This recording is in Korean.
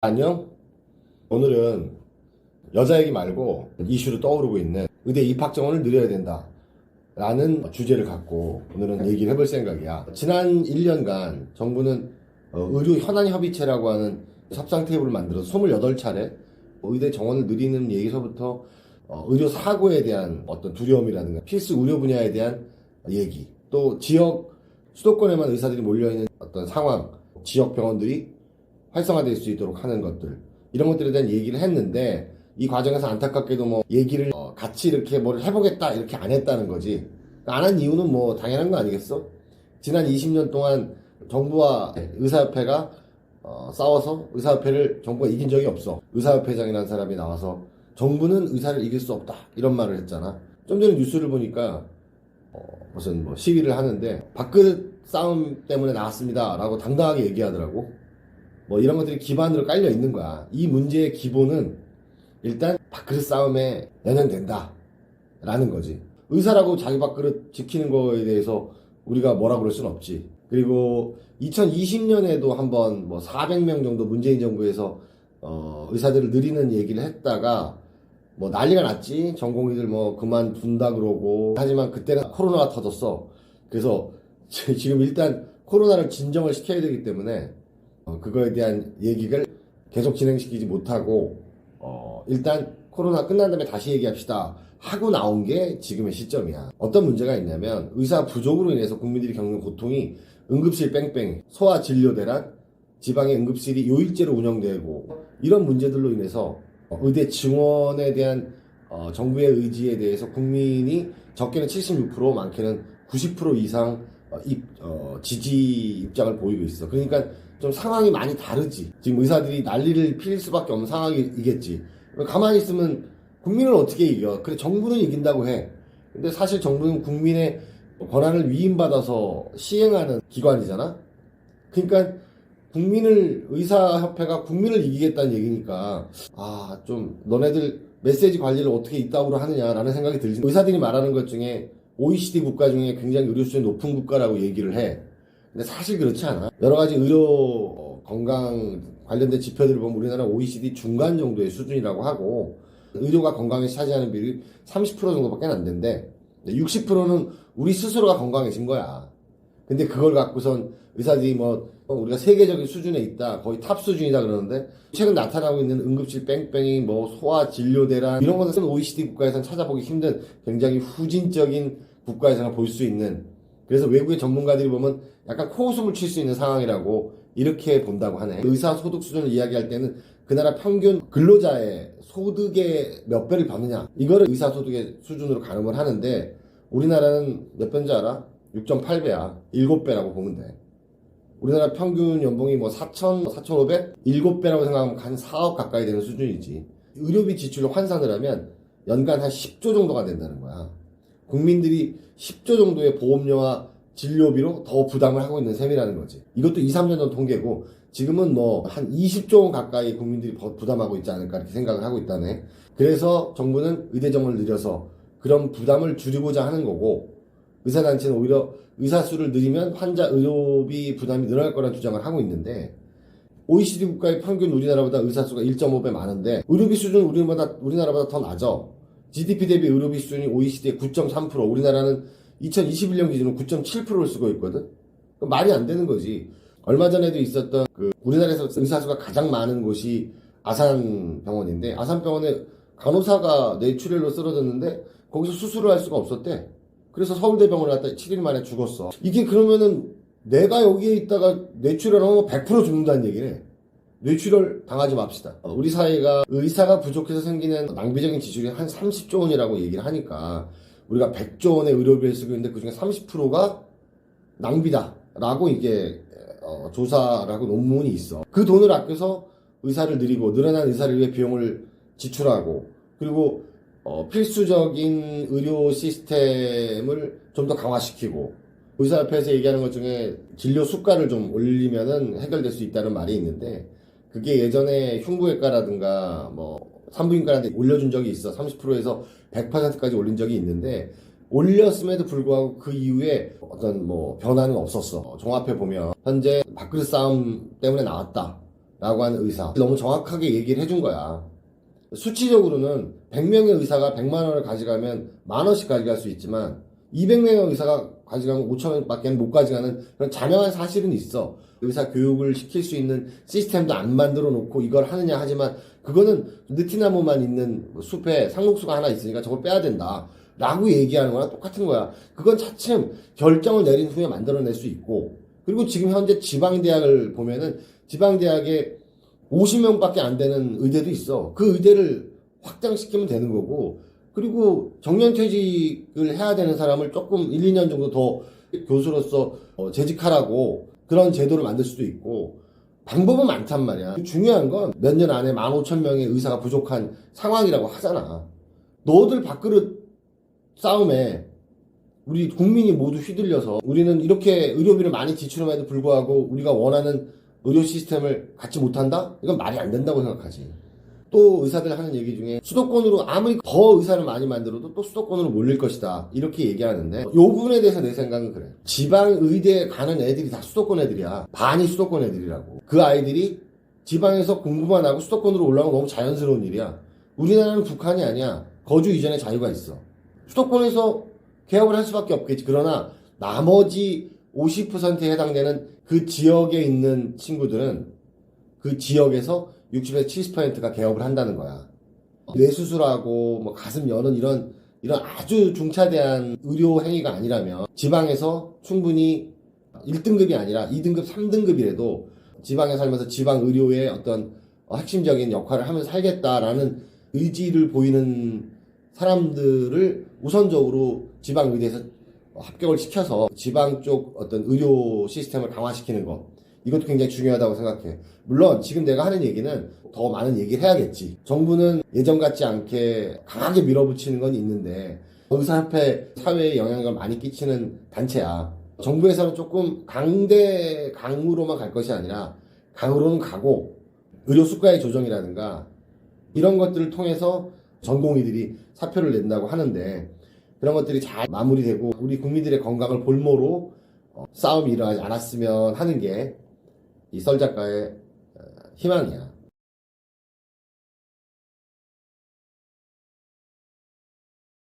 안녕? 오늘은 여자 얘기 말고 이슈로 떠오르고 있는 의대 입학 정원을 늘려야 된다 라는 주제를 갖고 오늘은 얘기를 해볼 생각이야. 지난 1년간 정부는 의료 현안 협의체라고 하는 협상 테이블을 만들어서 28차례 의대 정원을 늘리는 얘기서부터 의료 사고에 대한 어떤 두려움이라든가 필수 의료 분야에 대한 얘기, 또 지역 수도권에만 의사들이 몰려있는 어떤 상황, 지역 병원들이 활성화될 수 있도록 하는 것들, 이런 것들에 대한 얘기를 했는데, 이 과정에서 안타깝게도 뭐 얘기를 같이 이렇게 뭘 해보겠다 이렇게 안 했다는 거지. 안 한 이유는 뭐 당연한 거 아니겠어? 지난 20년 동안 정부와 의사협회가 싸워서 의사협회를 정부가 이긴 적이 없어. 의사협회장이라는 사람이 나와서 정부는 의사를 이길 수 없다 이런 말을 했잖아. 좀 전에 뉴스를 보니까 무슨 뭐 시위를 하는데 밥그릇 싸움 때문에 나왔습니다 라고 당당하게 얘기하더라고. 뭐 이런 것들이 기반으로 깔려 있는 거야. 이 문제의 기본은 일단 밥그릇 싸움에 연연된다 라는 거지. 의사라고 자기 밥그릇 지키는 거에 대해서 우리가 뭐라 그럴 순 없지. 그리고 2020년에도 한번 뭐 400명 정도 문재인 정부에서 의사들을 늘리는 얘기를 했다가 뭐 난리가 났지. 전공의들 뭐 그만둔다 그러고. 하지만 그때는 코로나가 터졌어. 그래서 지금 일단 코로나를 진정을 시켜야 되기 때문에 그거에 대한 얘기를 계속 진행시키지 못하고 일단 코로나 끝난 다음에 다시 얘기합시다 하고 나온 게 지금의 시점이야. 어떤 문제가 있냐면 의사 부족으로 인해서 국민들이 겪는 고통이 응급실 뺑뺑이, 소아진료대란, 지방의 응급실이 요일제로 운영되고 이런 문제들로 인해서 의대 증원에 대한 정부의 의지에 대해서 국민이 적게는 76%, 많게는 90% 이상 지지 입장을 보이고 있어. 그러니까 좀 상황이 많이 다르지. 지금 의사들이 난리를 필 수밖에 없는 상황이겠지. 가만히 있으면 국민을 어떻게 이겨? 그래, 정부는 이긴다고 해. 근데 사실 정부는 국민의 권한을 위임받아서 시행하는 기관이잖아. 그러니까 의사협회가 국민을 이기겠다는 얘기니까, 좀 너네들 메시지 관리를 어떻게 이따구로 하느냐라는 생각이 들지. 의사들이 말하는 것 중에 OECD 국가 중에 굉장히 의료 수준이 높은 국가라고 얘기를 해. 근데 사실 그렇지 않아. 여러 가지 의료 건강 관련된 지표들을 보면 우리나라 OECD 중간 정도의 수준이라고 하고, 의료가 건강에 차지하는 비율이 30% 정도밖에 안 된대. 60%는 우리 스스로가 건강해진 거야. 근데 그걸 갖고선 의사들이 우리가 세계적인 수준에 있다, 거의 탑 수준이다 그러는데, 최근 나타나고 있는 응급실 뺑뺑이, 소아 진료대란, 이런 것은 OECD 국가에서는 찾아보기 힘든 굉장히 후진적인 국가에서나 볼 수 있는, 그래서 외국의 전문가들이 보면 약간 코웃음을 칠 수 있는 상황이라고 이렇게 본다고 하네. 의사 소득 수준을 이야기할 때는 그 나라 평균 근로자의 소득의 몇 배를 받느냐, 이거를 의사 소득의 수준으로 가늠을 하는데, 우리나라는 몇 배인지 알아? 6.8배야. 7배라고 보면 돼. 우리나라 평균 연봉이 4천, 4,500? 7배라고 생각하면 한 4억 가까이 되는 수준이지. 의료비 지출을 환산을 하면 연간 한 10조 정도가 된다는 거야. 국민들이 10조 정도의 보험료와 진료비로 더 부담을 하고 있는 셈이라는 거지. 이것도 2, 3년 전 통계고, 지금은 한 20조 원 가까이 국민들이 부담하고 있지 않을까 이렇게 생각을 하고 있다네. 그래서 정부는 의대 정원을 늘려서 그런 부담을 줄이고자 하는 거고, 의사단체는 오히려 의사 수를 늘리면 환자 의료비 부담이 늘어날 거라는 주장을 하고 있는데, OECD 국가의 평균 우리나라보다 의사 수가 1.5배 많은데 의료비 수준은 우리나라보다 더 낮아. GDP 대비 의료비 수준이 OECD의 9.3%, 우리나라는 2021년 기준으로 9.7%를 쓰고 있거든. 말이 안 되는 거지. 얼마 전에도 있었던 우리나라에서 의사 수가 가장 많은 곳이 아산병원인데, 아산병원에 간호사가 뇌출혈로 쓰러졌는데 거기서 수술을 할 수가 없었대. 그래서 서울대병원에 갔다 7일 만에 죽었어. 이게 그러면은 내가 여기에 있다가 뇌출혈하면 100% 죽는다는 얘기네. 뇌출혈 당하지 맙시다. 우리 사회가 의사가 부족해서 생기는 낭비적인 지출이 한 30조 원이라고 얘기를 하니까, 우리가 100조 원의 의료비를 쓰고 있는데 그중에 30%가 낭비다 라고 이게 조사라고 논문이 있어. 그 돈을 아껴서 의사를 늘리고 늘어난 의사를 위해 비용을 지출하고, 그리고 필수적인 의료 시스템을 좀 더 강화시키고, 의사협회에서 얘기하는 것 중에 진료 수가를 좀 올리면은 해결될 수 있다는 말이 있는데, 그게 예전에 흉부외과라든가 산부인과한테 올려준 적이 있어. 30%에서 100%까지 올린 적이 있는데, 올렸음에도 불구하고 그 이후에 어떤 변화는 없었어. 종합해 보면 현재 밥그릇 싸움 때문에 나왔다. 라고 하는 의사. 너무 정확하게 얘기를 해준 거야. 수치적으로는 100명의 의사가 100만 원을 가져가면 10,000원씩 가져갈 수 있지만 200명의 의사가 가져가면 5,000원밖에 못 가져가는 그런 자명한 사실은 있어. 의사 교육을 시킬 수 있는 시스템도 안 만들어 놓고 이걸 하느냐 하지만 그거는 느티나무만 있는 숲에 상록수가 하나 있으니까 저걸 빼야 된다 라고 얘기하는 거랑 똑같은 거야. 그건 차츰 결정을 내린 후에 만들어낼 수 있고, 그리고 지금 현재 지방대학을 보면은 지방대학에 50명밖에 안 되는 의대도 있어. 그 의대를 확장시키면 되는 거고, 그리고 정년퇴직을 해야 되는 사람을 조금 1, 2년 정도 더 교수로서 재직하라고 그런 제도를 만들 수도 있고, 방법은 많단 말이야. 중요한 건 몇 년 안에 15,000명의 의사가 부족한 상황이라고 하잖아. 너들 밥그릇 싸움에 우리 국민이 모두 휘둘려서 우리는 이렇게 의료비를 많이 지출함에도 불구하고 우리가 원하는 의료 시스템을 갖지 못한다? 이건 말이 안 된다고 생각하지. 또 의사들 하는 얘기 중에 수도권으로 아무리 더 의사를 많이 만들어도 또 수도권으로 몰릴 것이다 이렇게 얘기하는데, 이 부분에 대해서 내 생각은 그래. 지방 의대에 가는 애들이 다 수도권 애들이야. 반이 수도권 애들이라고. 그 아이들이 지방에서 공부만 하고 수도권으로 올라오면 너무 자연스러운 일이야. 우리나라는 북한이 아니야. 거주 이전에 자유가 있어. 수도권에서 개업을 할 수밖에 없겠지. 그러나 나머지 50%에 해당되는 그 지역에 있는 친구들은 그 지역에서 60에서 70%가 개업을 한다는 거야. 뇌수술하고 뭐 가슴 여는 이런 아주 중차대한 의료 행위가 아니라면 지방에서 충분히 1등급이 아니라 2등급, 3등급이라도 지방에 살면서 지방 의료의 어떤 핵심적인 역할을 하면서 살겠다라는 의지를 보이는 사람들을 우선적으로 지방 의대에서 합격을 시켜서 지방 쪽 어떤 의료 시스템을 강화시키는 것, 이것도 굉장히 중요하다고 생각해. 물론 지금 내가 하는 얘기는 더 많은 얘기를 해야겠지. 정부는 예전 같지 않게 강하게 밀어붙이는 건 있는데 의사협회 사회에 영향을 많이 끼치는 단체야. 정부에서는 조금 강으로만 갈 것이 아니라 강으로는 가고 의료 수가의 조정이라든가 이런 것들을 통해서 전공의들이 사표를 낸다고 하는데, 그런 것들이 잘 마무리되고 우리 국민들의 건강을 볼모로 싸움이 일어나지 않았으면 하는 게 이 썰 작가의 희망이야.